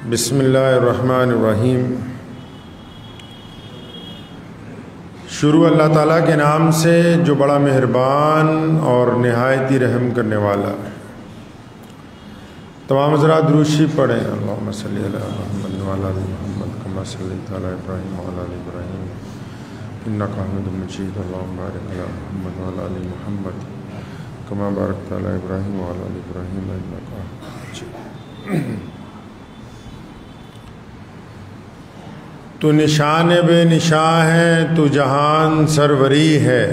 بسم اللہ الرحمن الرحیم۔ شروع اللہ تعالیٰ کے نام سے جو بڑا مہربان اور نہایت ہی رحم کرنے والا ہے۔ تمام حضرات درود شریف پڑھیں۔ اللہم صلی علی محمد وعلی آل محمد کما صلیت علی ابراہیم وعلی آل ابراہیم انک حمید مجید۔ اللہم بارک علی محمد وعلی آل محمد کما بارکت علی ابراہیم وعلی آل ابراہیم انک حمید مجید۔ تو نشان بے نشاں ہے، تو جہان سروری ہے۔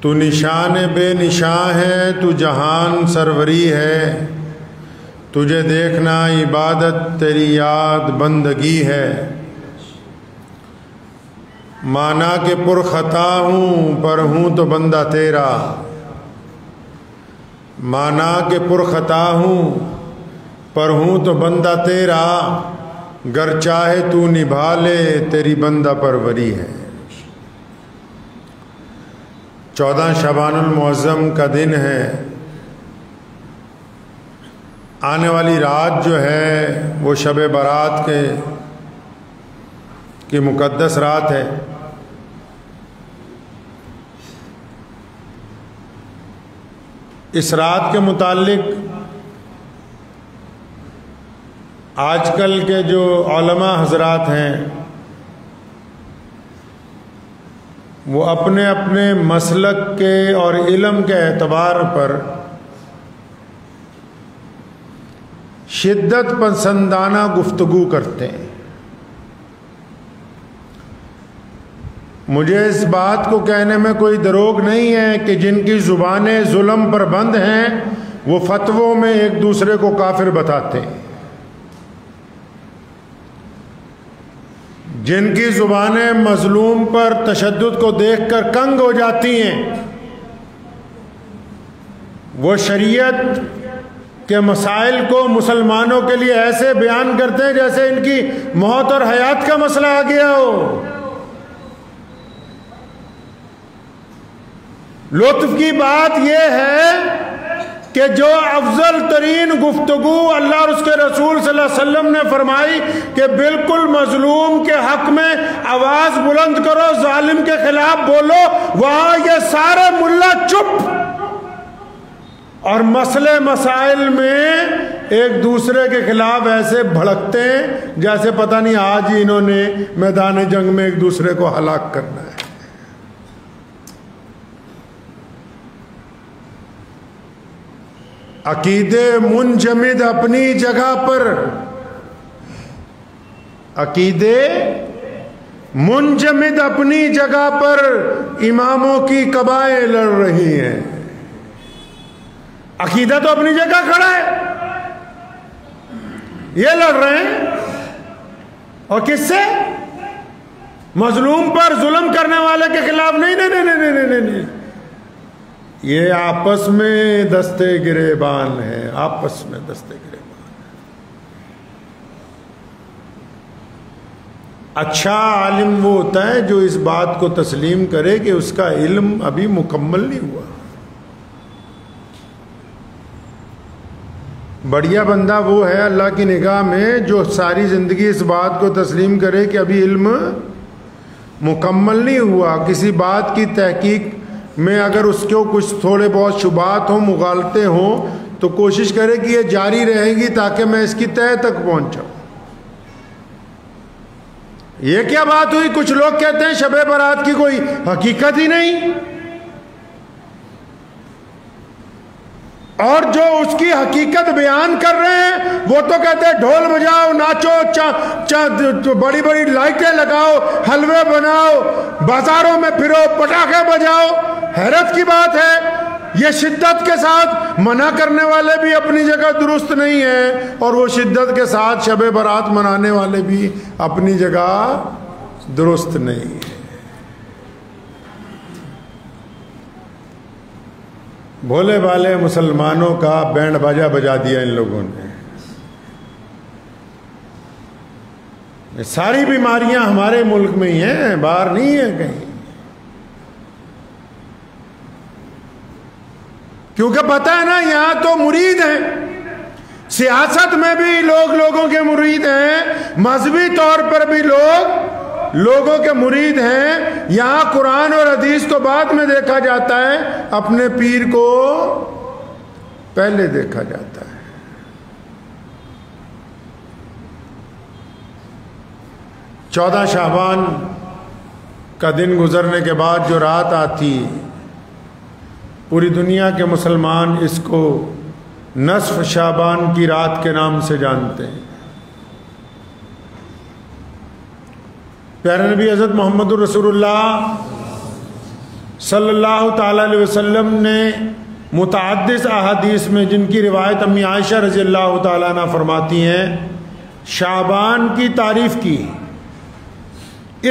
تو نشان بے نشاں ہے، تو جہان سروری ہے۔ تجھے دیکھنا عبادت، تیری یاد بندگی ہے۔ مانا کہ پرخطا ہوں پر ہوں تو بندہ تیرا۔ مانا کہ پرخطا ہوں پر ہوں تو بندہ تیرا، گر چاہے تو نبھا لے تیری بندہ پروری ہے۔ 14 شعبان المعظم کا دن ہے۔ آنے والی رات جو ہے وہ شب برات کی مقدس رات ہے۔ اس رات کے متعلق آج کل کے جو علماء حضرات ہیں وہ اپنے اپنے مسلک کے اور علم کے اعتبار پر شدت پسندانہ گفتگو کرتے ہیں۔ مجھے اس بات کو کہنے میں کوئی دروغ نہیں ہے کہ جن کی زبانیں ظلم پر بند ہیں وہ فتووں میں ایک دوسرے کو کافر بتاتے ہیں۔ جن کی زبانیں مظلوم پر تشدد کو دیکھ کر کنگ ہو جاتی ہیں وہ شریعت کے مسائل کو مسلمانوں کے لیے ایسے بیان کرتے ہیں جیسے ان کی موت اور حیات کا مسئلہ آ گیا ہو۔ لطف کی بات یہ ہے کہ جو افضل ترین گفتگو اللہ اور اس کے رسول صلی اللہ علیہ وسلم نے فرمائی کہ بالکل مظلوم کے حق میں آواز بلند کرو، ظالم کے خلاف بولو، وہاں یہ سارے ملا چپ اور مسئلے مسائل میں ایک دوسرے کے خلاف ایسے بھڑکتے ہیں جیسے پتہ نہیں آج ہی انہوں نے میدان جنگ میں ایک دوسرے کو ہلاک کرنا ہے۔ عقیدے منجمد اپنی جگہ پر، عقیدے منجمد اپنی جگہ پر، اماموں کی قبائیں لڑ رہی ہیں۔ عقیدہ تو اپنی جگہ کھڑا ہے، یہ لڑ رہے ہیں اور کس سے؟ مظلوم پر ظلم کرنے والے کے خلاف نہیں نہیں نہیں نہیں نہیں نہیں نہیں، یہ آپس میں دستے گریبان ہے، آپس میں دستے گریبان ہے۔ اچھا عالم وہ ہوتا ہے جو اس بات کو تسلیم کرے کہ اس کا علم ابھی مکمل نہیں ہوا۔ بڑھیا بندہ وہ ہے اللہ کی نگاہ میں جو ساری زندگی اس بات کو تسلیم کرے کہ ابھی علم مکمل نہیں ہوا۔ کسی بات کی تحقیق میں اگر اس کو کچھ تھوڑے بہت شبہات ہوں، مغالطے ہوں، تو کوشش کرے کہ یہ جاری رہے گی تاکہ میں اس کی تہہ تک پہنچاؤں۔ یہ کیا بات ہوئی؟ کچھ لوگ کہتے ہیں شب برات کی کوئی حقیقت ہی نہیں، اور جو اس کی حقیقت بیان کر رہے ہیں وہ تو کہتے ہیں ڈھول بجاؤ، ناچو، بڑی بڑی لائٹیں لگاؤ، حلوے بناؤ، بازاروں میں پھرو، پٹاخے بجاؤ۔ حیرت کی بات ہے، یہ شدت کے ساتھ منع کرنے والے بھی اپنی جگہ درست نہیں ہیں اور وہ شدت کے ساتھ شب برات منانے والے بھی اپنی جگہ درست نہیں ہیں۔ بھولے بالے مسلمانوں کا بینڈ باجا بجا دیا ان لوگوں نے۔ یہ ساری بیماریاں ہمارے ملک میں ہی ہیں، باہر نہیں ہیں کہیں۔ کیونکہ پتہ ہے نا یہاں تو مرید ہیں، سیاست میں بھی لوگ لوگوں کے مرید ہیں، مذہبی طور پر بھی لوگ لوگوں کے مرید ہیں. یہاں قرآن اور حدیث کو بعد میں دیکھا جاتا ہے، اپنے پیر کو پہلے دیکھا جاتا ہے. چودہ شعبان کا دن گزرنے کے بعد جو رات آتی، پوری دنیا کے مسلمان اس کو نصف شعبان کی رات کے نام سے جانتے ہیں. پیارے نبی حضرت محمد الرسول اللہ صلی اللہ تعالیٰ علیہ وسلم نے متعدد احادیث میں، جن کی روایت امی عائشہ رضی اللہ تعالیٰ عنہ فرماتی ہیں، شعبان کی تعریف کی.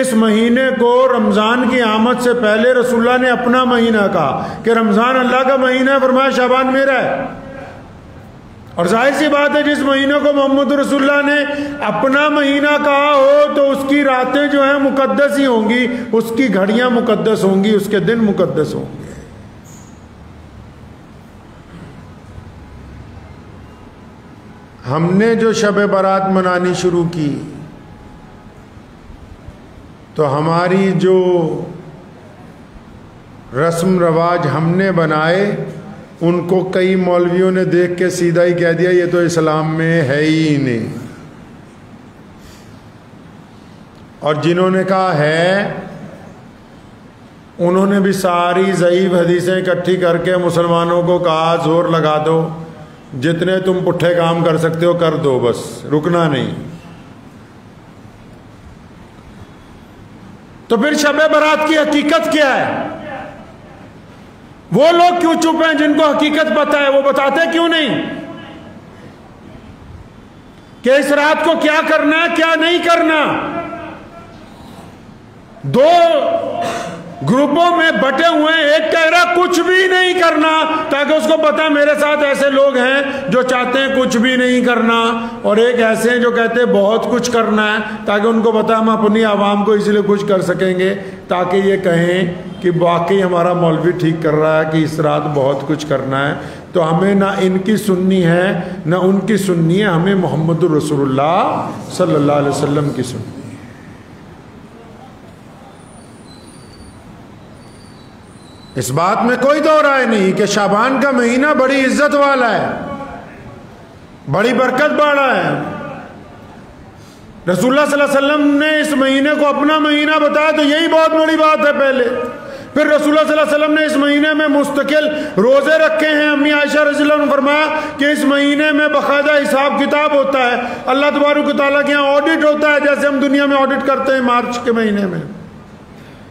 اس مہینے کو رمضان کی آمد سے پہلے رسول اللہ نے اپنا مہینہ کہا کہ رمضان اللہ کا مہینہ ہے، فرمایا شعبان میرا ہے. اور ظاہر سی بات ہے جس مہینے کو محمد رسول اللہ نے اپنا مہینہ کہا ہو تو اس کی راتیں جو ہیں مقدس ہی ہوں گی، اس کی گھڑیاں مقدس ہوں گی، اس کے دن مقدس ہوں گے. ہم نے جو شب برات منانی شروع کی تو ہماری جو رسم رواج ہم نے بنائے ان کو کئی مولویوں نے دیکھ کے سیدھا ہی کہہ دیا یہ تو اسلام میں ہے ہی نہیں، اور جنہوں نے کہا ہے انہوں نے بھی ساری ضعیف حدیثیں اکٹھی کر کے مسلمانوں کو کہا زور لگا دو، جتنے تم پٹھے کام کر سکتے ہو کر دو، بس رکنا نہیں. تو پھر شب برات کی حقیقت کیا ہے؟ وہ لوگ کیوں چپ ہیں جن کو حقیقت پتہ ہے؟ وہ بتاتے کیوں نہیں کہ اس رات کو کیا کرنا ہے کیا نہیں کرنا؟ دو گروپوں میں بٹے ہوئے ہیں، ایک کہہ رہا کچھ بھی نہیں کرنا تاکہ اس کو پتا میرے ساتھ ایسے لوگ ہیں جو چاہتے ہیں کچھ بھی نہیں کرنا، اور ایک ایسے ہیں جو کہتے ہیں بہت کچھ کرنا ہے تاکہ ان کو پتا ہم اپنی عوام کو اس لیے کچھ کر سکیں گے تاکہ یہ کہیں کہ واقعی ہمارا مولوی ٹھیک کر رہا ہے کہ اس رات بہت کچھ کرنا ہے. تو ہمیں نہ ان کی سننی ہے نہ ان کی سننی ہے، ہمیں محمد الرسول اللہ صلی اللہ علیہ وسلم کی سننی ہے. اس بات میں کوئی دو رائے نہیں کہ شعبان کا مہینہ بڑی عزت والا ہے، بڑی برکت والا ہے. رسول اللہ صلی اللہ علیہ وسلم نے اس مہینے کو اپنا مہینہ بتایا تو یہی بہت بڑی بات ہے. پہلے پھر رسول اللہ صلی اللہ علیہ وسلم نے اس مہینے میں مستقل روزے رکھے ہیں. امی عائشہ رضی اللہ عنہ نے فرمایا کہ اس مہینے میں باقاعدہ حساب کتاب ہوتا ہے، اللہ تبارک و تعالیٰ کے یہاں آڈٹ ہوتا ہے جیسے ہم دنیا میں آڈٹ کرتے ہیں مارچ کے مہینے میں،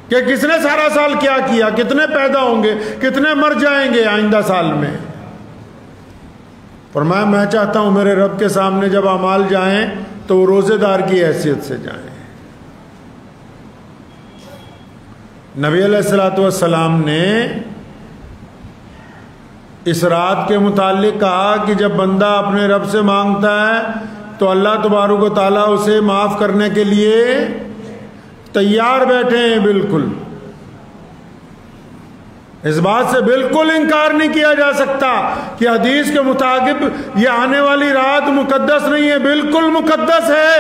کہ کس نے سارا سال کیا کیا، کتنے پیدا ہوں گے، کتنے مر جائیں گے آئندہ سال میں. فرمایا میں چاہتا ہوں میرے رب کے سامنے جب اعمال جائیں تو وہ روزے دار کی حیثیت سے جائیں. نبی علیہ الصلوۃ والسلام نے اس رات کے متعلق کہا کہ جب بندہ اپنے رب سے مانگتا ہے تو اللہ تبارک و تعالیٰ اسے معاف کرنے کے لیے تیار بیٹھے ہیں. بالکل اس بات سے بالکل انکار نہیں کیا جا سکتا کہ حدیث کے مطابق یہ آنے والی رات مقدس نہیں ہے، بالکل مقدس ہے.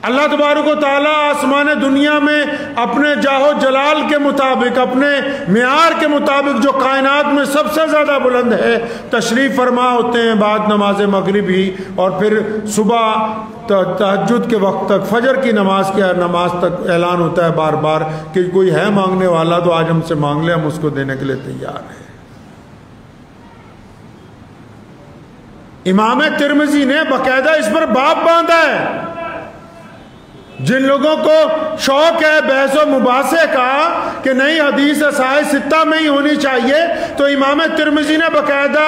اللہ تبارک و تعالیٰ آسمان دنیا میں اپنے جاہ و جلال کے مطابق، اپنے معیار کے مطابق جو کائنات میں سب سے زیادہ بلند ہے تشریف فرما ہوتے ہیں بعد نماز مغرب ہی، اور پھر صبح تہجد کے وقت تک، فجر کی نماز تک اعلان ہوتا ہے بار بار کہ کوئی ہے مانگنے والا تو آج ہم سے مانگ لے، ہم اس کو دینے کے لیے تیار ہیں. امام ترمذی نے باقاعدہ اس پر باب باندھا ہے. جن لوگوں کو شوق ہے بحث و مباحثے کا کہ نہیں حدیث صحیح ستہ میں ہی ہونی چاہیے، تو امام ترمذی نے باقاعدہ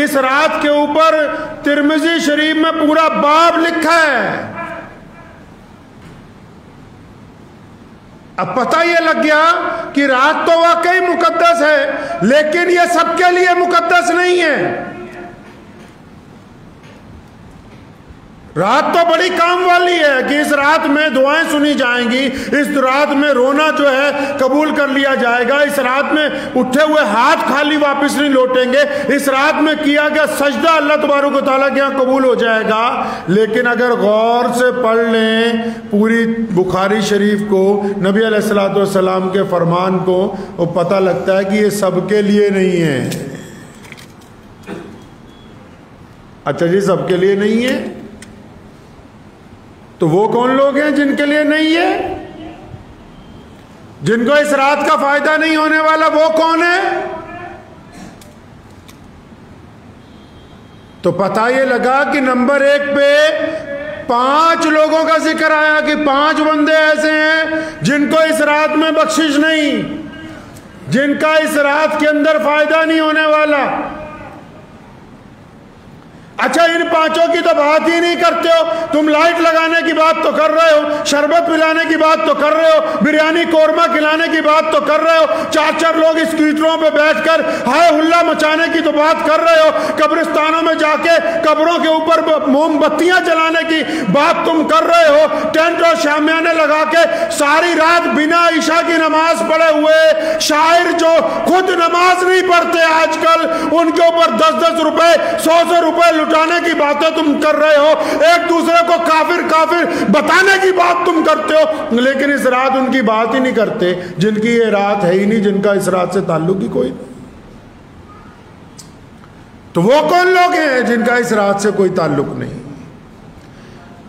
اس رات کے اوپر ترمذی شریف میں پورا باب لکھا ہے. اب پتہ یہ لگ گیا کہ رات تو واقعی مقدس ہے لیکن یہ سب کے لیے مقدس نہیں ہے. رات تو بڑی کام والی ہے کہ اس رات میں دعائیں سنی جائیں گی، اس رات میں رونا جو ہے قبول کر لیا جائے گا، اس رات میں اٹھے ہوئے ہاتھ خالی واپس نہیں لوٹیں گے، اس رات میں کیا گیا سجدہ اللہ تبارک و تعالیٰ کے یہاں قبول ہو جائے گا۔ لیکن اگر غور سے پڑھ لیں پوری بخاری شریف کو، نبی علیہ الصلوۃ والسلام کے فرمان کو، وہ پتہ لگتا ہے کہ یہ سب کے لیے نہیں ہے۔ اچھا جی، سب کے لیے نہیں ہے تو وہ کون لوگ ہیں جن کے لیے نہیں ہے؟ جن کو اس رات کا فائدہ نہیں ہونے والا، وہ کون ہے؟ تو پتہ یہ لگا کہ نمبر 1 پہ 5 لوگوں کا ذکر آیا کہ 5 بندے ایسے ہیں جن کو اس رات میں بخشش نہیں، جن کا اس رات کے اندر فائدہ نہیں ہونے والا۔ اچھا، ان 5 کی تو بات ہی نہیں کرتے ہو، تم لائٹ لگانے کی بات تو کر رہے ہو، شربت پلانے کی بات تو کر رہے ہو، بریانی قورمہ کھلانے کی بات تو کر رہے ہو، 4 لوگ اسکوٹروں پہ بیٹھ کر ہائے ہلا مچانے کی تو بات کر رہے ہو، قبرستانوں میں جا کے قبروں کے اوپر موم بتیاں جلانے کی بات تم کر رہے ہو، ٹینٹ اور شامیانے لگا کے ساری رات بنا عشاء کی نماز پڑھے ہوئے شاعر جو خود نماز نہیں پڑھتے آج کل، ان کے اوپر 10 روپے 100 روپے لٹانے کی باتیں تم کر رہے ہو، ایک دوسرے کو کافر کافر بتانے کی بات تم کرتے ہو، لیکن اس رات ان کی بات ہی نہیں کرتے جن کی یہ رات ہے ہی نہیں، جن کا اس رات سے تعلق ہی کوئی نہیں۔ تو وہ کون لوگ ہیں جن کا اس رات سے کوئی تعلق نہیں؟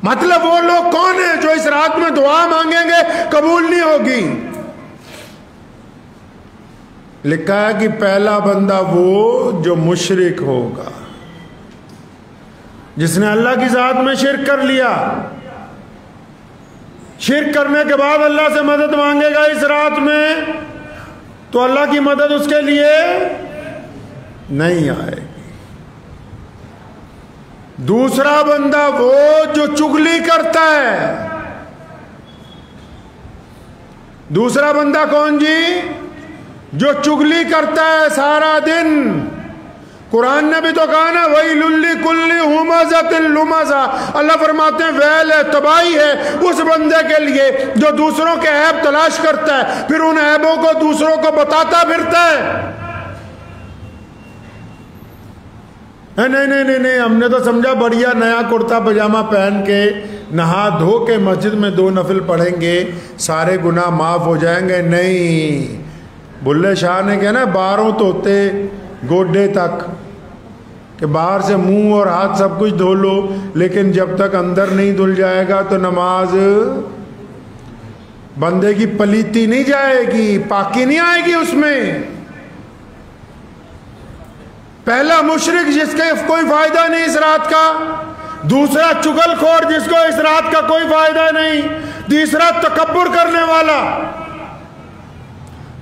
مطلب وہ لوگ کون ہیں جو اس رات میں دعا مانگیں گے قبول نہیں ہوگی؟ لکھا ہے کہ پہلا بندہ وہ جو مشرک ہوگا، جس نے اللہ کی ذات میں شرک کر لیا، شرک کرنے کے بعد اللہ سے مدد مانگے گا اس رات میں تو اللہ کی مدد اس کے لیے نہیں آئے گی۔ دوسرا بندہ وہ جو چغلی کرتا ہے۔ دوسرا بندہ کون جی؟ جو چغلی کرتا ہے سارا دن۔ قرآن نے بھی تو کہا نا وَيْلٌ لِّكُلِّ ہُمَزَةٍ لُمَزَةٍ، اللہ فرماتے ہیں ویل ہے، تباہی ہے اس بندے کے لیے جو دوسروں کے عیب تلاش کرتا ہے پھر ان عیبوں کو دوسروں کو بتاتا پھرتا ہے۔ نہیں، ہم نے تو سمجھا بڑھیا نیا کرتا پجامہ پہن کے نہا دھو کے مسجد میں 2 نفل پڑھیں گے سارے گناہ معاف ہو جائیں گے۔ نہیں، بلے شاہ نے کہا نا 12 طوطے گوڈے تک، کہ باہر سے منہ اور ہاتھ سب کچھ دھو لو لیکن جب تک اندر نہیں دھل جائے گا تو نماز بندے کی پلیتی نہیں جائے گی، پاکی نہیں آئے گی اس میں۔ پہلا مشرک جس کے کوئی فائدہ نہیں اس رات کا، دوسرا چغل خور جس کو اس رات کا کوئی فائدہ نہیں، تیسرا تکبر کرنے والا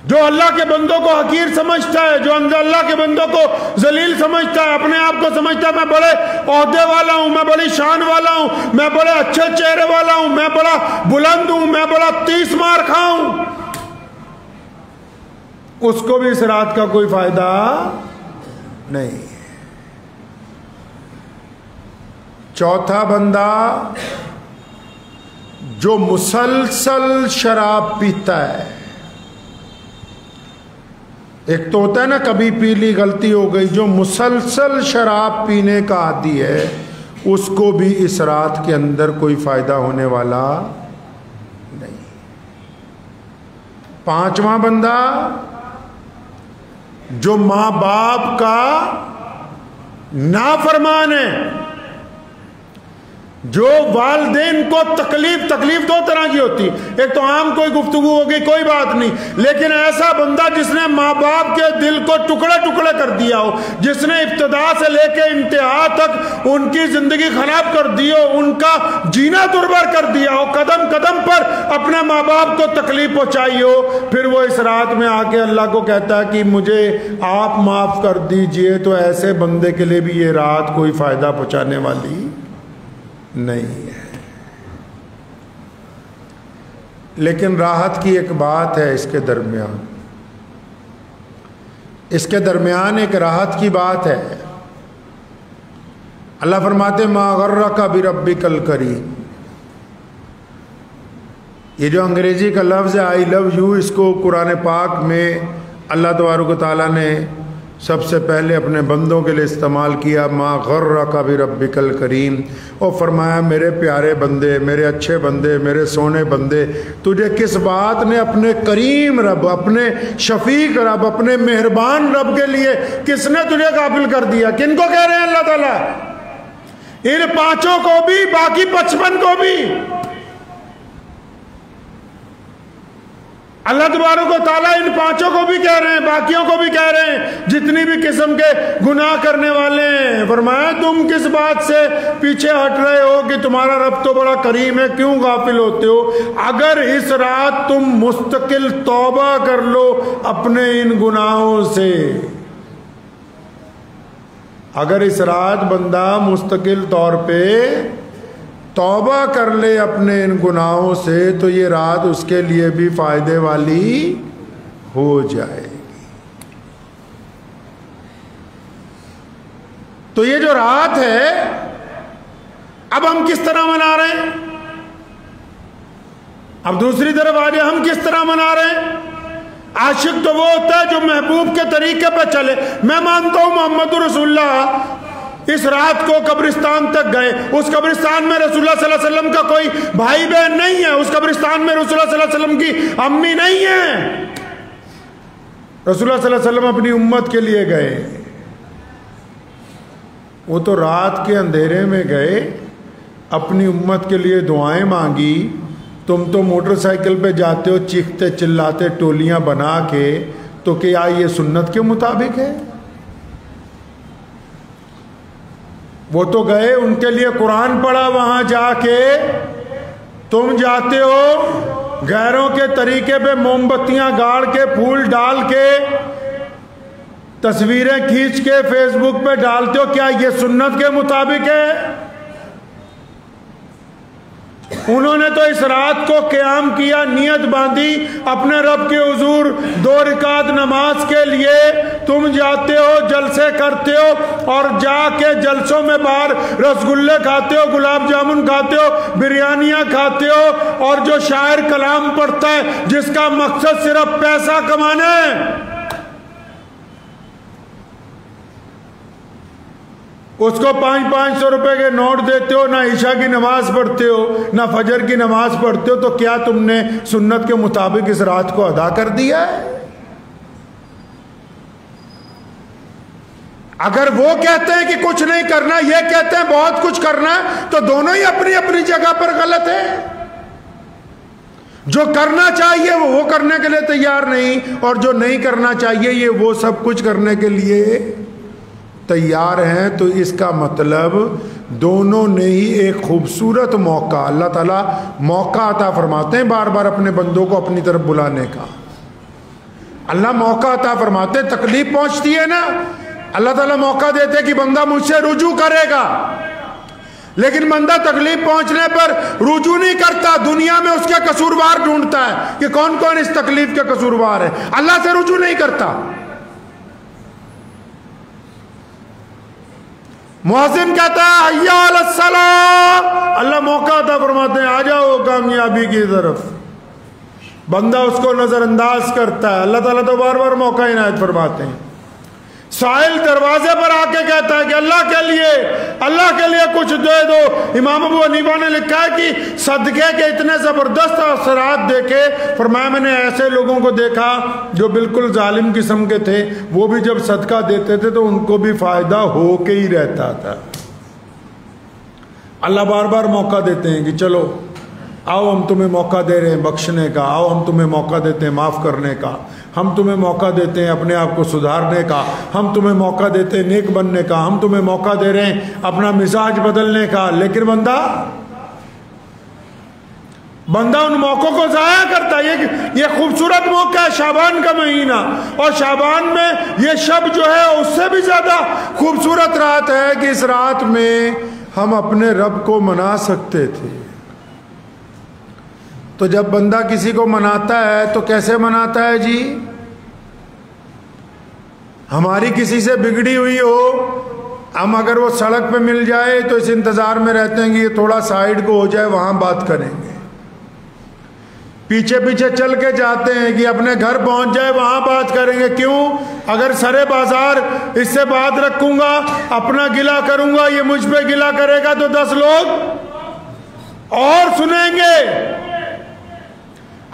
جو اللہ کے بندوں کو حقیر سمجھتا ہے، جو اللہ کے بندوں کو ذلیل سمجھتا ہے، اپنے آپ کو سمجھتا ہے میں بڑے عہدے والا ہوں، میں بڑی شان والا ہوں، میں بڑے اچھے چہرے والا ہوں، میں بڑا بلند ہوں، میں بڑا 30 مار کھاؤں، اس کو بھی اس رات کا کوئی فائدہ نہیں۔ چوتھا بندہ جو مسلسل شراب پیتا ہے۔ ایک تو ہوتا ہے نا کبھی پی لی غلطی ہو گئی، جو مسلسل شراب پینے کا عادی ہے اس کو بھی اس رات کے اندر کوئی فائدہ ہونے والا نہیں۔ پانچواں بندہ جو ماں باپ کا نافرمان ہے، جو والدین کو تکلیف 2 طرح کی ہوتی، ایک تو عام کوئی گفتگو ہوگی کوئی بات نہیں، لیکن ایسا بندہ جس نے ماں باپ کے دل کو ٹکڑے ٹکڑے کر دیا ہو، جس نے ابتدا سے لے کے انتہا تک ان کی زندگی خراب کر دی ہو، ان کا جینا دربر کر دیا ہو، قدم قدم پر اپنے ماں باپ کو تکلیف پہنچائی ہو، پھر وہ اس رات میں آ کے اللہ کو کہتا ہے کہ مجھے آپ معاف کر دیجئے، تو ایسے بندے کے لیے بھی یہ رات کوئی فائدہ پہنچانے والی نہیں ہے۔ لیکن راحت کی ایک بات ہے اس کے درمیان ایک راحت کی بات ہے۔ اللہ فرماتے ما غرک بربک الکریم. یہ جو انگریزی کا لفظ ہے آئی لو یو، اس کو قرآن پاک میں اللہ تبارک و تعالیٰ نے سب سے پہلے اپنے بندوں کے لیے استعمال کیا. ما غرک بربک الکریم، اور فرمایا میرے پیارے بندے، میرے اچھے بندے، میرے سونے بندے، تجھے کس بات نے اپنے کریم رب، اپنے شفیق رب، اپنے مہربان رب کے لیے کس نے تجھے قابل کر دیا؟ کن کو کہہ رہے ہیں اللہ تعالیٰ؟ ان 5 کو بھی، باقی 55 کو بھی. اللہ تبارک و تعالیٰ ان 5 کو بھی کہہ رہے ہیں، باقیوں کو بھی کہہ رہے ہیں جتنی بھی قسم کے گناہ کرنے والے ہیں. فرمایا تم کس بات سے پیچھے ہٹ رہے ہو کہ تمہارا رب تو بڑا کریم ہے، کیوں غافل ہوتے ہو؟ اگر اس رات تم مستقل توبہ کر لو اپنے ان گناہوں سے، اگر اس رات بندہ مستقل طور پہ توبہ کر لے اپنے ان گناہوں سے، تو یہ رات اس کے لیے بھی فائدے والی ہو جائے گی. تو یہ جو رات ہے اب ہم کس طرح منا رہے ہیں؟ اب دوسری طرف آ جائے، ہم کس طرح منا رہے ہیں؟ عاشق تو وہ ہوتا ہے جو محبوب کے طریقے پہ چلے. میں مانتا ہوں محمد رسول اللہ اس رات کو قبرستان تک گئے، اس قبرستان میں رسول اللہ صلی اللہ علیہ وسلم کا کوئی بھائی بہن نہیں ہے، اس قبرستان میں رسول اللہ صلی اللہ علیہ وسلم کی امی نہیں ہے. رسول اللہ صلی اللہ علیہ وسلم اپنی امت کے لیے گئے. وہ تو رات کے اندھیرے میں گئے، اپنی امت کے لیے دعائیں مانگی. تم تو موٹر سائیکل پہ جاتے ہو چیختے چلاتے ٹولیاں بنا کے، تو کیا یہ سنت کے مطابق ہے؟ وہ تو گئے، ان کے لیے قرآن پڑھا وہاں جا کے. تم جاتے ہو غیروں کے طریقے پہ موم بتیاں گاڑ کے، پھول ڈال کے، تصویریں کھینچ کے فیس بک پہ ڈالتے ہو، کیا یہ سنت کے مطابق ہے؟ انہوں نے تو اس رات کو قیام کیا، نیت باندھی اپنے رب کے حضور 2 رکعت نماز کے لیے. تم جاتے ہو جلسے کرتے ہو، اور جا کے جلسوں میں باہر رسگلے کھاتے ہو، گلاب جامن کھاتے ہو، بریانیاں کھاتے ہو، اور جو شاعر کلام پڑھتا ہے جس کا مقصد صرف پیسہ کمانا ہے، اس کو 500 روپے کے نوٹ دیتے ہو، نہ عشاء کی نماز پڑھتے ہو، نہ فجر کی نماز پڑھتے ہو. تو کیا تم نے سنت کے مطابق اس رات کو ادا کر دیا ہے؟ اگر وہ کہتے ہیں کہ کچھ نہیں کرنا، یہ کہتے ہیں بہت کچھ کرنا، تو دونوں ہی اپنی اپنی جگہ پر غلط ہیں. جو کرنا چاہیے وہ کرنے کے لیے تیار نہیں، اور جو نہیں کرنا چاہیے یہ وہ سب کچھ کرنے کے لیے تیار ہیں. تو اس کا مطلب دونوں نے ہی ایک خوبصورت موقع، اللہ تعالیٰ موقع عطا فرماتے ہیں بار بار اپنے بندوں کو اپنی طرف بلانے کا. اللہ موقع عطا فرماتے ہیں. تکلیف پہنچتی ہے نا، اللہ تعالیٰ موقع دیتے کہ بندہ مجھ سے رجوع کرے گا، لیکن بندہ تکلیف پہنچنے پر رجوع نہیں کرتا، دنیا میں اس کے قصوروار ڈھونڈتا ہے کہ کون کون اس تکلیف کے قصوروار ہے. اللہ سے رجوع نہیں کرتا. مؤذن کہتا ہے حی علی الصلاۃ، اللہ موقع عطا فرماتے ہیں آ جاؤ کامیابی کی طرف. بندہ اس کو نظر انداز کرتا ہے. اللہ تعالیٰ تو بار بار موقع عنایت فرماتے ہیں. سائل دروازے پر آ کے کہتا ہے کہ اللہ کے لیے کچھ دے دو. امام ابو حنیفہ نے لکھا ہے کہ صدقے کے اتنے زبردست اثرات دیکھے. فرمایا میں نے ایسے لوگوں کو دیکھا جو بالکل ظالم قسم کے تھے، وہ بھی جب صدقہ دیتے تھے تو ان کو بھی فائدہ ہو کے ہی رہتا تھا. اللہ بار بار موقع دیتے ہیں کہ چلو آؤ ہم تمہیں موقع دے رہے ہیں بخشنے کا، آؤ ہم تمہیں موقع دیتے ہیں معاف کرنے کا، ہم تمہیں موقع دیتے ہیں اپنے آپ کو سدھارنے کا، ہم تمہیں موقع دیتے ہیں نیک بننے کا، ہم تمہیں موقع دے رہے ہیں اپنا مزاج بدلنے کا. لیکن بندہ ان موقعوں کو ضائع کرتا ہے. یہ خوبصورت موقع ہے شعبان کا مہینہ، اور شعبان میں یہ شب جو ہے اس سے بھی زیادہ خوبصورت رات ہے کہ اس رات میں ہم اپنے رب کو منا سکتے تھے. تو جب بندہ کسی کو مناتا ہے تو کیسے مناتا ہے جی؟ ہماری کسی سے بگڑی ہوئی ہو، ہم اگر وہ سڑک پہ مل جائے تو اس انتظار میں رہتے ہیں کہ یہ تھوڑا سائیڈ کو ہو جائے, وہاں بات کریں گے. پیچھے پیچھے چل کے جاتے ہیں کہ اپنے گھر پہنچ جائے, وہاں بات کریں گے. کیوں؟ اگر سرے بازار اس سے بات رکھوں گا, اپنا گلہ کروں گا, یہ مجھ پہ گلہ کرے گا تو 10 لوگ اور سنیں گے.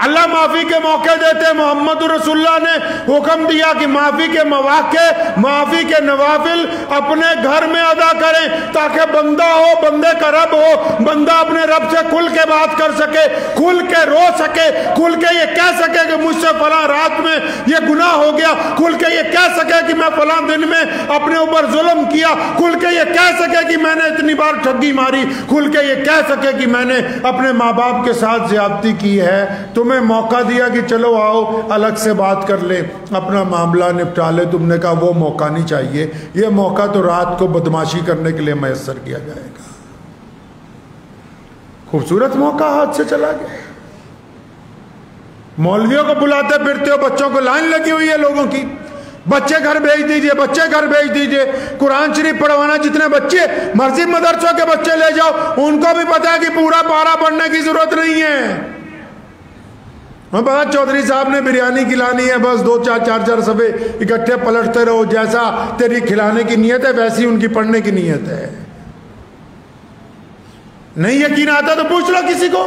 اللہ معافی کے موقع دیتے. محمد رسول اللہ نے حکم دیا کہ معافی کے مواقع, معافی کے نوافل اپنے گھر میں ادا کریں, تاکہ بندہ ہو, بندے کا رب ہو, بندہ اپنے رب سے کھل کے بات کر سکے, کھل کے رو سکے, کھل کے یہ کہہ سکے کہ مجھ سے فلاں رات میں یہ گناہ ہو گیا, کھل کے یہ کہہ سکے کہ میں فلاں دن میں اپنے اوپر ظلم کیا, کھل کے یہ کہہ سکے کہ میں نے اتنی بار ٹھگی ماری, کھل کے یہ کہہ سکے کہ میں نے اپنے ماں باپ کے ساتھ زیادتی کی ہے. تمہیں موقع دیا کہ چلو آؤ الگ سے بات کر لیں, اپنا معاملہ نپٹا لے. تم نے کہا وہ موقع نہیں چاہیے, یہ موقع تو رات کو بدماشی کرنے کے لیے میسر کیا جائے گا. خوبصورت موقع ہاتھ سے چلا گیا. مولویوں کو بلاتے پھرتے ہو, بچوں کو لائن لگی ہوئی ہے لوگوں کی, بچے گھر بھیج دیجئے, بچے گھر بھیج دیجئے. قرآن شریف پڑھوانا, جتنے بچے مرضی مدرسوں کے بچے لے جاؤ, ان کو بھی پتا ہے کہ پورا پارا پڑھنے کی ضرورت نہیں ہے. میں پتا چودھری صاحب نے بریانی کھلانی ہے, بس 2-4 صفحے اکٹھے پلٹتے رہو, جیسا تیری کھلانے کی نیت ہے ویسی ان کی پڑھنے کی نیت ہے. نہیں یقین آتا تو پوچھ لو کسی کو.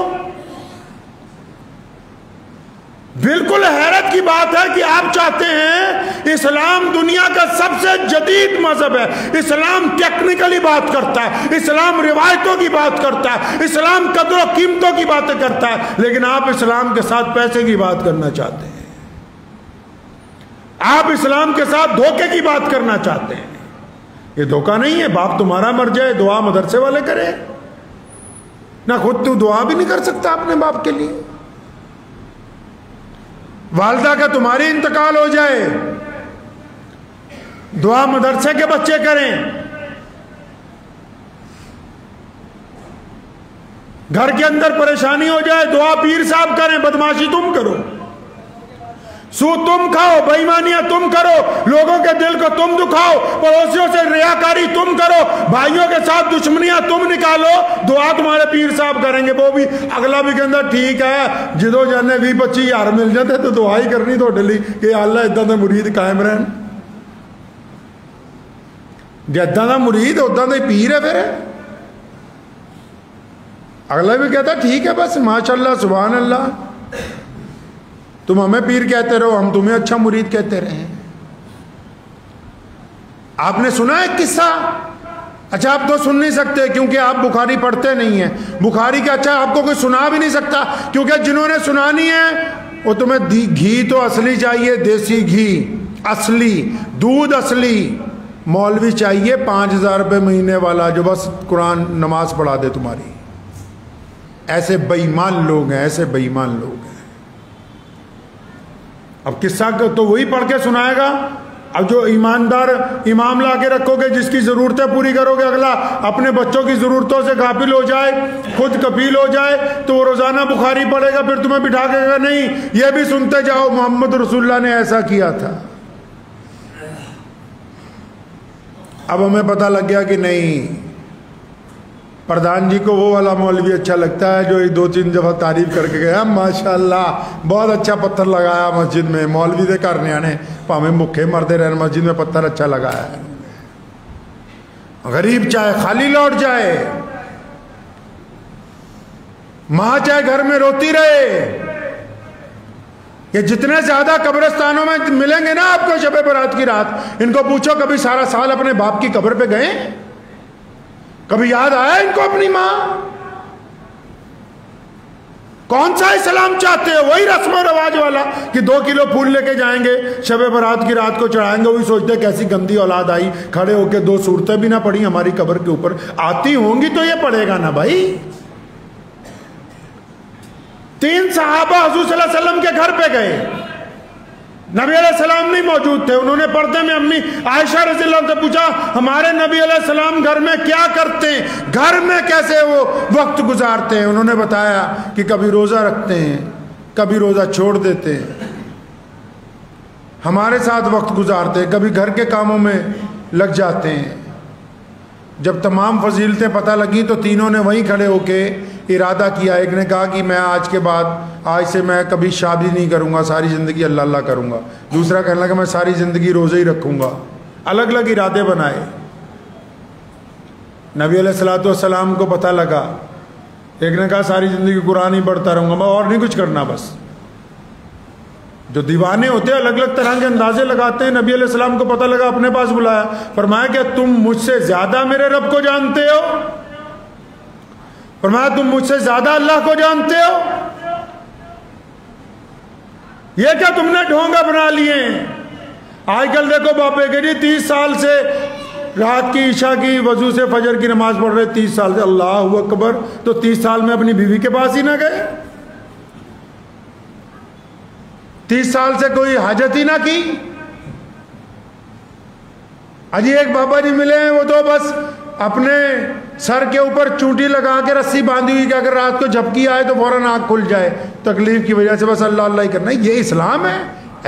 بالکل حیرت کی بات ہے کہ آپ چاہتے ہیں اسلام دنیا کا سب سے جدید مذہب ہے, اسلام ٹیکنیکلی بات کرتا ہے, اسلام روایتوں کی بات کرتا ہے, اسلام قدر و قیمتوں کی باتیں کرتا ہے, لیکن آپ اسلام کے ساتھ پیسے کی بات کرنا چاہتے ہیں, آپ اسلام کے ساتھ دھوکے کی بات کرنا چاہتے ہیں. یہ دھوکہ نہیں ہے. باپ تمہارا مر جائے, دعا مدرسے والے کرے, نہ خود تو دعا بھی نہیں کر سکتا اپنے باپ کے لیے. والدہ کا تمہاری انتقال ہو جائے, دعا مدرسے کے بچے کریں. گھر کے اندر پریشانی ہو جائے, دعا پیر صاحب کریں, بدماشی تم کرو, سود تم کھاؤ, بے ایمانیاں تم کرو, لوگوں کے دل کو تم دکھاؤ, پڑوسیوں سے ریاکاری تم کرو, بھائیوں کے ساتھ دشمنیاں تم نکالو, دعا تمہارے پیر صاحب کریں گے. وہ بھی اگلا بھی کہندہ ٹھیک ہے, جدو جانے 20-25 ہزار مل جاتے تو دعا ہی کرنی تو ڈلی کہ اللہ ادھا دے مرید قائم رہن. جی ادھا دا مرید ادھا دا پیر ہے. پھر اگلا بھی کہتا ٹھیک ہے, بس ماشاءاللہ سبحان اللہ, تم ہمیں پیر کہتے رہو, ہم تمہیں اچھا مرید کہتے رہے. آپ نے سنا ہے قصہ؟ اچھا آپ تو سن نہیں سکتے کیونکہ آپ بخاری پڑھتے نہیں ہیں. بخاری کا اچھا آپ کو کوئی سنا بھی نہیں سکتا, کیونکہ جنہوں نے سنانی ہے وہ تمہیں گھی تو اصلی چاہیے, دیسی گھی اصلی, دودھ اصلی. مولوی چاہیے 5,000 روپے مہینے والا جو بس قرآن نماز پڑھا دے تمہاری. ایسے بے ایمان لوگ ہیں, ایسے بے ایمان لوگ ہیں. اب قصہ تو وہی پڑھ کے سنائے گا. اب جو ایماندار امام لا کے رکھو گے, جس کی ضرورتیں پوری کرو گے, اگلا اپنے بچوں کی ضرورتوں سے غافل ہو جائے, خود کفیل ہو جائے, تو وہ روزانہ بخاری پڑھے گا, پھر تمہیں بٹھا کے گا نہیں یہ بھی سنتے جاؤ محمد رسول اللہ نے ایسا کیا تھا. اب ہمیں پتہ لگ گیا کہ نہیں, پردھان جی کو وہ والا مولوی اچھا لگتا ہے جو 2-3 دفعہ تعریف کر کے گیا, ماشاءاللہ بہت اچھا پتھر لگایا مسجد میں. مولوی دے کر نیانے پاویں مکھے مردے رہن, مسجد میں پتھر اچھا لگایا ہے. غریب چاہے خالی لوٹ جائے, ماں چاہے گھر میں روتی رہے. یہ جتنے زیادہ قبرستانوں میں ملیں گے نا آپ کو شب برات کی رات, ان کو پوچھو کبھی سارا سال اپنے باپ کی قبر پہ گئے, کبھی یاد آیا ان کو اپنی ماں؟ کون سا اسلام چاہتے ہیں؟ وہی رسم و رواج والا کہ 2 کلو پھول لے کے جائیں گے, شب برات کی رات کو چڑھائیں گے. وہی سوچتے کیسی گندی اولاد آئی, کھڑے ہو کے 2 صورتیں بھی نہ پڑھی ہماری قبر کے اوپر. آتی ہوں گی تو یہ پڑھے گا نا بھائی. 3 صحابہ حضور صلی اللہ علیہ وسلم کے گھر پہ گئے, نبی علیہ السلام نہیں موجود تھے. انہوں نے پردے میں امی عائشہ رضی اللہ عنہ سے پوچھا ہمارے نبی علیہ السلام گھر میں کیا کرتے ہیں, گھر میں کیسے وہ وقت گزارتے ہیں؟ انہوں نے بتایا کہ کبھی روزہ رکھتے ہیں, کبھی روزہ چھوڑ دیتے ہیں, ہمارے ساتھ وقت گزارتے ہیں, کبھی گھر کے کاموں میں لگ جاتے ہیں. جب تمام فضیلتیں پتہ لگیں تو تینوں نے وہیں کھڑے ہو کے ارادہ کیا. ایک نے کہا کہ میں آج سے میں کبھی شادی نہیں کروں گا, ساری زندگی اللہ اللہ کروں گا. دوسرا کہنے لگا میں ساری زندگی روزے ہی رکھوں گا. الگ الگ ارادے بنائے. نبی علیہ الصلوۃ والسلام کو پتہ لگا. ایک نے کہا ساری زندگی قرآن ہی پڑھتا رہوں گا, میں اور نہیں کچھ کرنا. بس جو دیوانے ہوتے ہیں الگ الگ طرح کے اندازے لگاتے ہیں. نبی علیہ السلام کو پتہ لگا, اپنے پاس بلایا, فرمایا کہ تم مجھ سے زیادہ میرے رب کو جانتے ہو. فرمایا تم مجھ سے زیادہ اللہ کو جانتے ہو. یہ کیا تم نے ڈھونگا بنا لیے. آج کل دیکھو باپے کے جی 30 سال سے رات کی عشاء کی وضو سے فجر کی نماز پڑھ رہے, 30 سال سے اللہ اکبر. تو 30 سال میں اپنی بیوی کے پاس ہی نہ گئے, 30 سال سے کوئی حاجت ہی نہ کی. اجی ایک بابا جی ملے ہیں, وہ تو بس اپنے سر کے اوپر چونٹی لگا کے رسی باندھی ہوئی کہ اگر رات کو جھپکی آئے تو فوراً آنکھ کھل جائے, تکلیف کی وجہ سے بس اللہ اللہ ہی کرنا. یہ اسلام ہے؟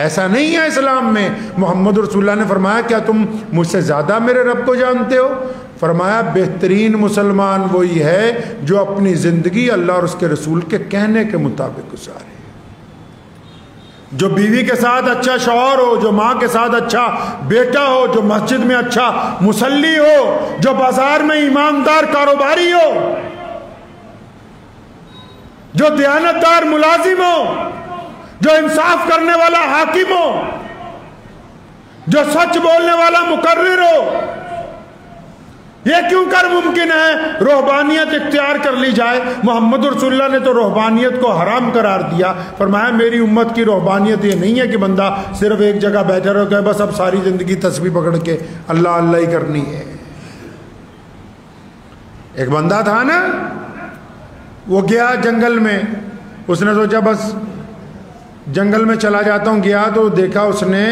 ایسا نہیں ہے اسلام میں. محمد رسول اللہ نے فرمایا کیا تم مجھ سے زیادہ میرے رب کو جانتے ہو؟ فرمایا بہترین مسلمان وہی ہے جو اپنی زندگی اللہ اور اس کے رسول کے کہنے کے مطابق گزارے. جو بیوی کے ساتھ اچھا شوہر ہو, جو ماں کے ساتھ اچھا بیٹا ہو, جو مسجد میں اچھا مصلی ہو, جو بازار میں ایماندار کاروباری ہو, جو دیانتدار ملازم ہو, جو انصاف کرنے والا حاکم ہو, جو سچ بولنے والا مقرر ہو. یہ کیوں کر ممکن ہے روحانیت اختیار کر لی جائے. محمد رسول اللہ نے تو روحانیت کو حرام قرار دیا. فرمایا میری امت کی روحانیت یہ نہیں ہے کہ بندہ صرف ایک جگہ بیٹھا رہو کہ بس اب ساری زندگی تسبیح پکڑ کے اللہ اللہ ہی کرنی ہے. ایک بندہ تھا نا, وہ گیا جنگل میں, اس نے سوچا بس جنگل میں چلا جاتا ہوں. گیا تو دیکھا اس نے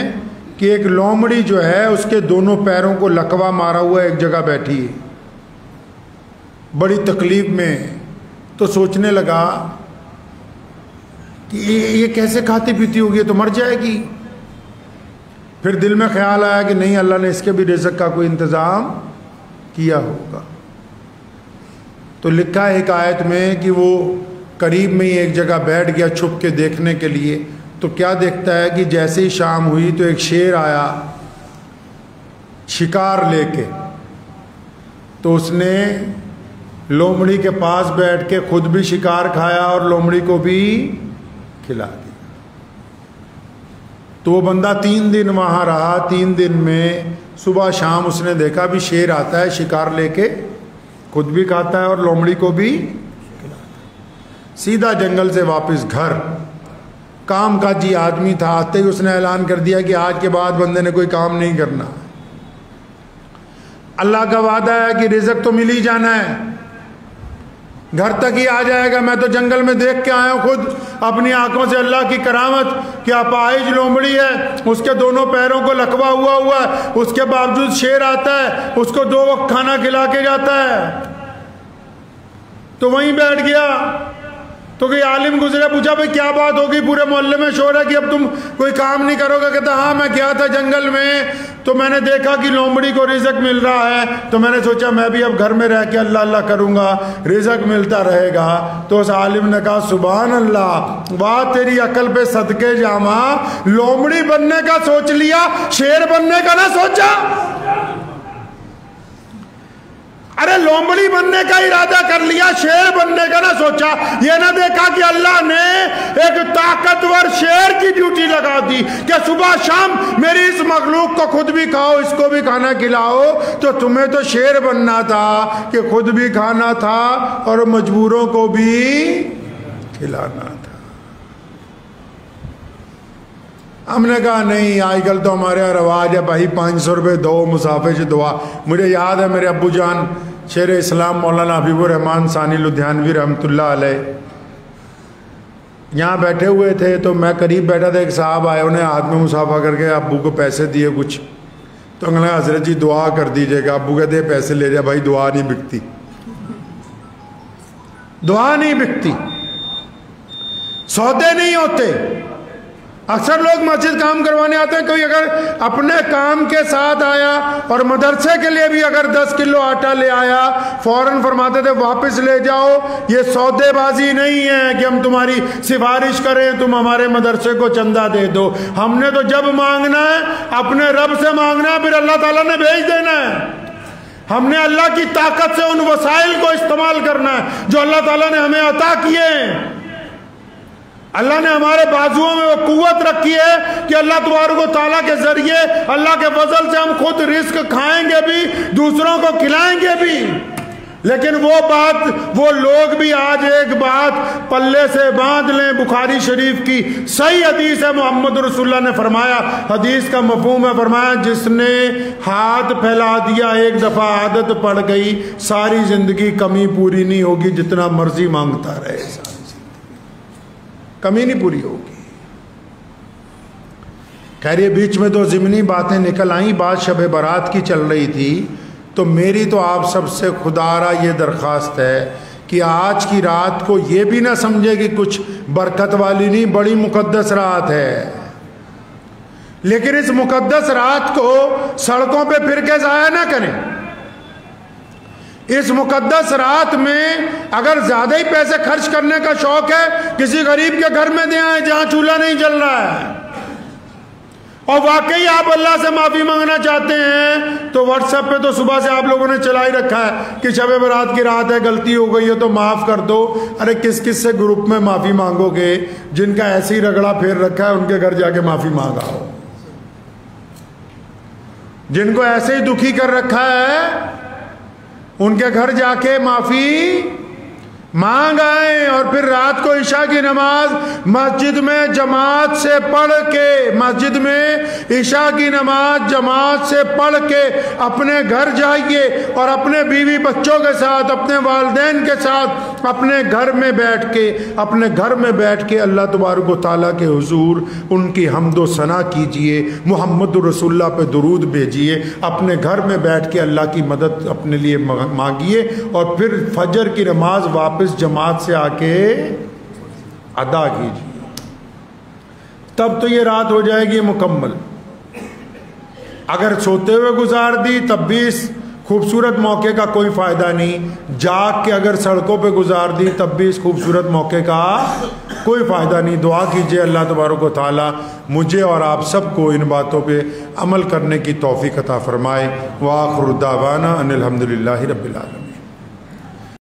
کہ ایک لومڑی جو ہے اس کے دونوں پیروں کو لکوا مارا ہوا ایک جگہ بیٹھی ہے, بڑی تکلیف میں. تو سوچنے لگا کہ یہ کیسے کھاتی پیتی ہوگی, تو مر جائے گی. پھر دل میں خیال آیا کہ نہیں, اللہ نے اس کے بھی رزق کا کوئی انتظام کیا ہوگا. تو لکھا ہے ایک آیت میں کہ وہ قریب میں ہی ایک جگہ بیٹھ گیا چھپ کے دیکھنے کے لیے. تو کیا دیکھتا ہے کہ جیسے ہی شام ہوئی تو ایک شیر آیا شکار لے کے. تو اس نے لومڑی کے پاس بیٹھ کے خود بھی شکار کھایا اور لومڑی کو بھی کھلا دیا. تو وہ بندہ 3 دن وہاں رہا. 3 دن میں صبح شام اس نے دیکھا بھی شیر آتا ہے شکار لے کے, خود بھی کھاتا ہے اور لومڑی کو بھی کھلاتا ہے. سیدھا جنگل سے واپس گھر. کام کاجی آدمی تھا, آتے ہی اس نے اعلان کر دیا کہ آج کے بعد بندے نے کوئی کام نہیں کرنا. اللہ کا وعدہ ہے کہ رزق تو مل ہی جانا ہے, گھر تک ہی آ جائے گا. میں تو جنگل میں دیکھ کے آیا ہوں خود اپنی آنکھوں سے اللہ کی کرامت کہ اپاہج لومڑی ہے, اس کے دونوں پیروں کو لکوا ہوا ہے, اس کے باوجود شیر آتا ہے, اس کو 2 وقت کھانا کھلا کے جاتا ہے. تو وہیں بیٹھ گیا. تو کوئی عالم گزرے, پوچھا بھئی کیا بات ہوگی, پورے محلے میں شور ہے کہ اب تم کوئی کام نہیں کرو گے. کہتا ہاں میں گیا تھا جنگل میں تو میں نے دیکھا کہ لومڑی کو رزق مل رہا ہے, تو میں نے سوچا میں بھی اب گھر میں رہ کے اللہ اللہ کروں گا, رزق ملتا رہے گا. تو اس عالم نے کہا سبحان اللہ, واہ تیری عقل پہ صدقے جاما, لومڑی بننے کا سوچ لیا, شیر بننے کا نہ سوچا. ارے لومڑی بننے کا ارادہ کر لیا, شیر بننے کا نہ سوچا. یہ نہ دیکھا کہ اللہ نے ایک طاقتور شیر کی ڈیوٹی لگا دی کہ صبح شام میری اس مخلوق کو خود بھی کھاؤ, اس کو بھی کھانا کھلاؤ. تو تمہیں تو شیر بننا تھا کہ خود بھی کھانا تھا اور مجبوروں کو بھی کھلانا تھا. ہم نے کہا نہیں, آج کل تو ہمارے یہاں رواج ہے بھائی 500 روپے دو, مسافر سے دعا. مجھے یاد ہے میرے ابو جان شیر اسلام مولانا حبیب الرحمان ثانی لدھیانوی رحمۃ اللہ علیہ یہاں بیٹھے ہوئے تھے. تو میں قریب بیٹھا تھا, ایک صاحب آئے, انہیں ہاتھ میں مسافہ کر کے ابو کو پیسے دیے کچھ. تو انہوں نے کہا حضرت جی دعا کر دیجیے گا. ابو کہتے پیسے لے جائے. بھائی دعا نہیں بکتی, دعا نہیں بکتی, سودے نہیں ہوتے. اکثر لوگ مسجد کام کروانے آتے ہیں، کوئی اگر اپنے کام کے ساتھ آیا اور مدرسے کے لیے بھی اگر 10 کلو آٹا لے آیا، فوراً فرماتے تھے واپس لے جاؤ، یہ سودے بازی نہیں ہے کہ ہم تمہاری سفارش کریں تم ہمارے مدرسے کو چندہ دے دو. ہم نے تو جب مانگنا ہے اپنے رب سے مانگنا ہے، پھر اللہ تعالیٰ نے بھیج دینا ہے. ہم نے اللہ کی طاقت سے ان وسائل کو استعمال کرنا ہے جو اللہ تعالیٰ نے ہمیں عطا کیے ہیں. اللہ نے ہمارے بازوؤں میں وہ قوت رکھی ہے کہ اللہ تبارک و تعالیٰ کے ذریعے اللہ کے فضل سے ہم خود رزق کھائیں گے بھی، دوسروں کو کھلائیں گے بھی. لیکن وہ لوگ بھی آج ایک بات پلے سے باندھ لیں. بخاری شریف کی صحیح حدیث ہے، محمد رسول اللہ نے فرمایا، حدیث کا مفہوم ہے، فرمایا جس نے ہاتھ پھیلا دیا ایک دفعہ عادت پڑ گئی، ساری زندگی کمی پوری نہیں ہوگی، جتنا مرضی مانگتا رہے کمی نہیں پوری ہوگی. خیر یہ بیچ میں تو ضمنی باتیں نکل آئیں، بات شب برات کی چل رہی تھی، تو میری تو آپ سب سے خدارا یہ درخواست ہے کہ آج کی رات کو یہ بھی نہ سمجھے کہ کچھ برکت والی نہیں، بڑی مقدس رات ہے. لیکن اس مقدس رات کو سڑکوں پہ پھر کے ضائع نہ کریں. اس مقدس رات میں اگر زیادہ ہی پیسے خرچ کرنے کا شوق ہے، کسی غریب کے گھر میں دے آئیں جہاں چولہا نہیں جل رہا ہے، اور واقعی آپ اللہ سے معافی مانگنا چاہتے ہیں تو واٹس ایپ پہ تو صبح سے آپ لوگوں نے چلا ہی رکھا ہے کہ شب برات کی رات ہے، غلطی ہو گئی ہے تو معاف کر دو. ارے کس کس سے گروپ میں معافی مانگو گے؟ جن کا ایسے ہی رگڑا پھیر رکھا ہے ان کے گھر جا کے معافی مانگا ہو. جن کو ایسے ہی دکھی کر رکھا ہے ان کے گھر جا کے معافی مانگ آئیں. اور پھر رات کو عشاء کی نماز مسجد میں جماعت سے پڑھ کے، مسجد میں عشاء کی نماز جماعت سے پڑھ کے اپنے گھر جائیے اور اپنے بیوی بچوں کے ساتھ، اپنے والدین کے ساتھ اپنے گھر میں بیٹھ کے اللہ تبارک و تعالیٰ کے حضور ان کی حمد و ثنا کیجئے، محمد رسول اللہ پہ درود بھیجیے، اپنے گھر میں بیٹھ کے اللہ کی مدد اپنے لیے مانگیے، اور پھر فجر کی نماز واپس جماعت سے آ کے ادا کیجیے. تب تو یہ رات ہو جائے گی مکمل. اگر سوتے ہوئے گزار دی تب بھی اس خوبصورت موقع کا کوئی فائدہ نہیں. جاگ کے اگر سڑکوں پہ گزار دی تب بھی اس خوبصورت موقع کا کوئی فائدہ نہیں. دعا کیجئے اللہ تبارک و تعالی مجھے اور آپ سب کو ان باتوں پہ عمل کرنے کی توفیق عطا فرمائے. وآخر دعوانا ان الحمدللہ رب العالمین.